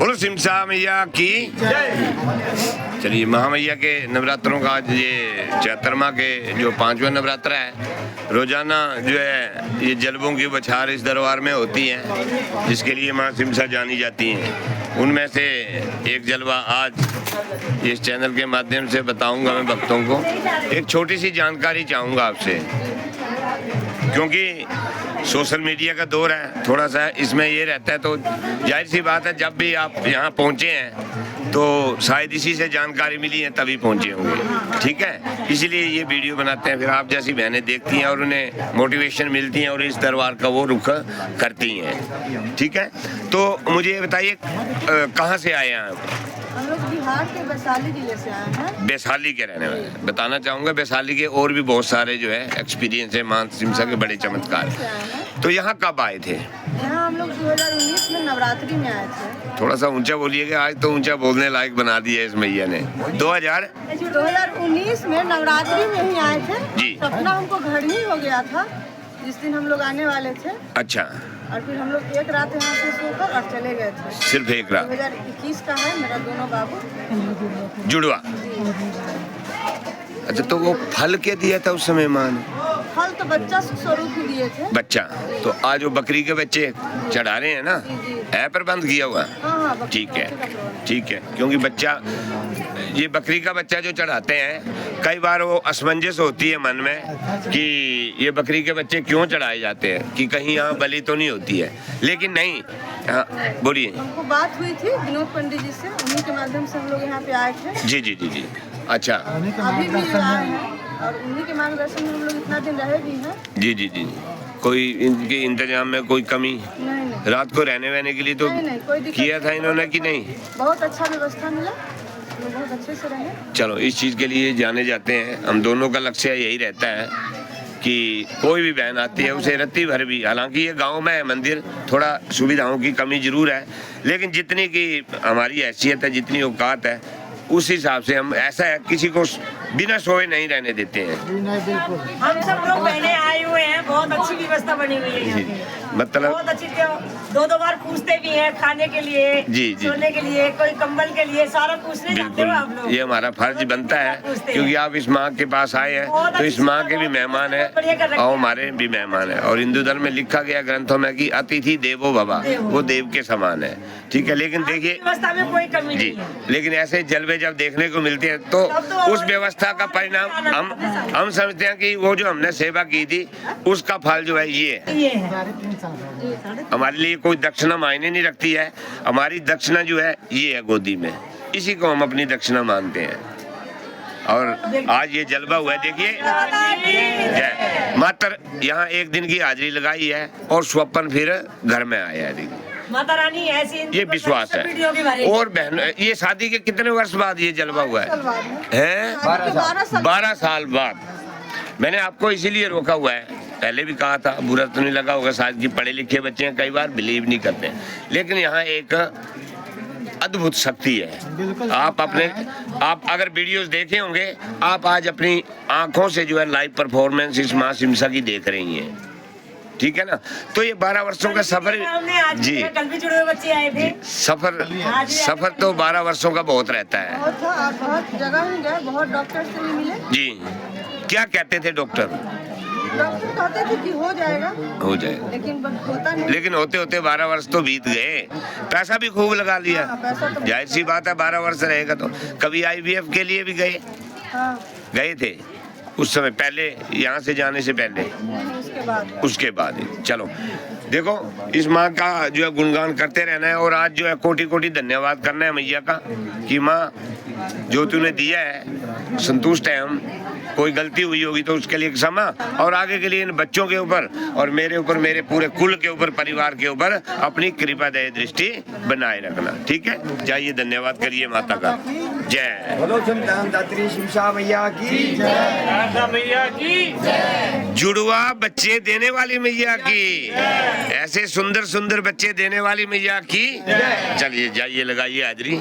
बोलो सिमसा मैया की चलिए, महामैया के नवरात्रों का आज ये 74वां के जो 5वां नवरात्र है। रोजाना जो है ये जलबों की बछार इस दरबार में होती हैं, जिसके लिए माँ सिमसा जानी जाती हैं। उनमें से एक जलवा आज इस चैनल के माध्यम से बताऊंगा मैं भक्तों को। एक छोटी सी जानकारी चाहूँगा आपसे, क्योंकि सोशल मीडिया का दौर है, थोड़ा सा इसमें ये रहता है, तो जाहिर सी बात है जब भी आप यहाँ पहुँचे हैं तो शायद इसी से जानकारी मिली है तभी पहुँचे होंगे, ठीक है। इसीलिए ये वीडियो बनाते हैं, फिर आप जैसी बहनें देखती हैं और उन्हें मोटिवेशन मिलती है और इस दरबार का वो रुख करती हैं, ठीक है। तो मुझे ये बताइए कहाँ से आए हैं आप? हम लोग बिहार के वैशाली जिले से आए हैं। वैशाली के रहने वाले। बताना चाहूँगा वैशाली के और भी बहुत सारे जो है एक्सपीरियंस है माँ सिमसा के बड़े चमत्कार। तो यहाँ कब आए थे? यहाँ हम लोग 2019 में नवरात्रि में आए थे। थोड़ा सा ऊंचा बोलिएगा, आज तो ऊंचा बोलने लायक बना दिया इस मैया ने। 2019 में नवरात्रि में ही आए थे जी। सपना हमको घर ही हो गया था जिस दिन हम लोग आने वाले थे। अच्छा। और फिर हम लोग एक रात यहाँ से सोकर और चले गए थे। सिर्फ एक रात? 2021 का है मेरा दोनों बाबू जुड़वा। अच्छा, तो वो फल क्या दिया था उस समय माँ ने? फल तो बच्चा स्वरूप ही दिए थे। बच्चा तो आज वो बकरी के बच्चे चढ़ा रहे हैं ना, है प्रबंध किया हुआ? हाँ, ठीक है, ठीक है। क्योंकि बच्चा, ये बकरी का बच्चा जो चढ़ाते हैं, कई बार वो असमंजस होती है मन में कि ये बकरी के बच्चे क्यों चढ़ाए जाते हैं, कि कहीं यहाँ बलि तो नहीं होती है, लेकिन नहीं। हाँ बोलिए। हमको बात हुई थी विनोद पंडित जी से, उन्हीं के माध्यम से हम लोग यहाँ पे आए थे। जी जी जी जी। अच्छा, अभी भी आए हैं और उन्हीं के मार्गदर्शन में हम लोग इतना दिन रहे भी हैं। जी जी जी। कोई इनके इंतजाम में कोई कमी? नहीं। रात को रहने वहने के लिए तो नहीं, कोई दिक्कत किया था इन्होंने कि नहीं? बहुत अच्छा व्यवस्था मिला, बहुत अच्छे से रहे। चलो, इस चीज़ के लिए जाने जाते हैं। हम दोनों का लक्ष्य यही रहता है कि कोई भी बहन आती है उसे रत्ती भर भी, हालांकि ये गांव में है मंदिर, थोड़ा सुविधाओं की कमी जरूर है, लेकिन जितनी की हमारी हैसियत है, जितनी औकात है, उस हिसाब से हम, ऐसा है किसी को बिना सोए नहीं रहने देते हैं। हम सब लोग पहले आए हुए हैं, बहुत अच्छी व्यवस्था बनी हुई है यहाँ पे। मतलब बहुत अच्छी, दो बार पूछते भी हैं खाने के लिए, जी जी, सोने के लिए, कोई कंबल के लिए, सारा पूछने जाते हो आप लोग। ये हमारा फर्ज बनता है, क्योंकि आप इस माँ के पास आए हैं तो इस माँ के भी मेहमान है और हमारे भी मेहमान है। और हिंदू धर्म में लिखा गया ग्रंथों में कि अतिथि देवो भव, वो देव के समान है, ठीक है। लेकिन देखिए व्यवस्था में कोई कमी जी, नहीं है। लेकिन ऐसे जलवे जब देखने को मिलते हैं तो उस व्यवस्था का परिणाम हम समझते हैं कि वो जो हमने सेवा की थी उसका फल जो है ये है। हमारे लिए कोई दक्षिणा मायने नहीं रखती है, हमारी दक्षिणा जो है ये है गोदी में, इसी को हम अपनी दक्षिणा मानते हैं। और आज ये जलवा हुआ है, देखिए मात्र यहाँ एक दिन की हाजिरी लगाई है और स्वप्न फिर घर में आया है। देखिए माता रानी ऐसी, ये विश्वास है। और बहन, ये शादी के कितने वर्ष बाद ये जलवा हुआ है? 12 साल बाद। मैंने आपको इसीलिए रोका हुआ है, पहले भी कहा था, बुरा तो नहीं लगा होगा शायद, कि पढ़े लिखे बच्चे हैं, कई बार बिलीव नहीं करते, लेकिन यहाँ एक अद्भुत शक्ति है। आप अगर वीडियोस देखे होंगे, आप आज अपनी आंखों से जो है लाइव परफॉर्मेंस इस माँ सिमसा की देख रही हैं, ठीक है ना। तो ये 12 वर्षों का सफर जी, कल भी जुड़े हुए बच्चे आए थे। सफर तो 12 वर्षों का बहुत रहता है। बहुत जगह ही गए, बहुत डॉक्टर से भी मिले जी। क्या कहते थे डॉक्टर? डॉक्टर कहते थे कि हो जाएगा, लेकिन होता नहीं। लेकिन होते होते 12 वर्ष तो बीत गए, पैसा भी खूब लगा लिया। तो जाहिर सी बात है 12 वर्ष रहेगा तो। कभी IVF के लिए भी गए? हाँ। गए थे उस समय, पहले यहाँ से जाने से पहले? उसके बाद ही। चलो देखो, इस माँ का जो है गुणगान करते रहना है, और आज जो है कोटि कोटि धन्यवाद करना है मैया का कि माँ जो तूने दिया है संतुष्ट है हम। कोई गलती हुई होगी तो उसके लिए क्षमा, और आगे के लिए इन बच्चों के ऊपर और मेरे ऊपर, मेरे पूरे कुल के ऊपर, परिवार के ऊपर अपनी कृपा दया दृष्टि बनाए रखना, ठीक है। जाइए, धन्यवाद करिए माता का। जय बोलो सिमसा मैया की जय। जुड़वा बच्चे देने वाली मैया की, ऐसे सुंदर सुंदर बच्चे देने वाली मैया की। चलिए जाइए, लगाइए हाजरी।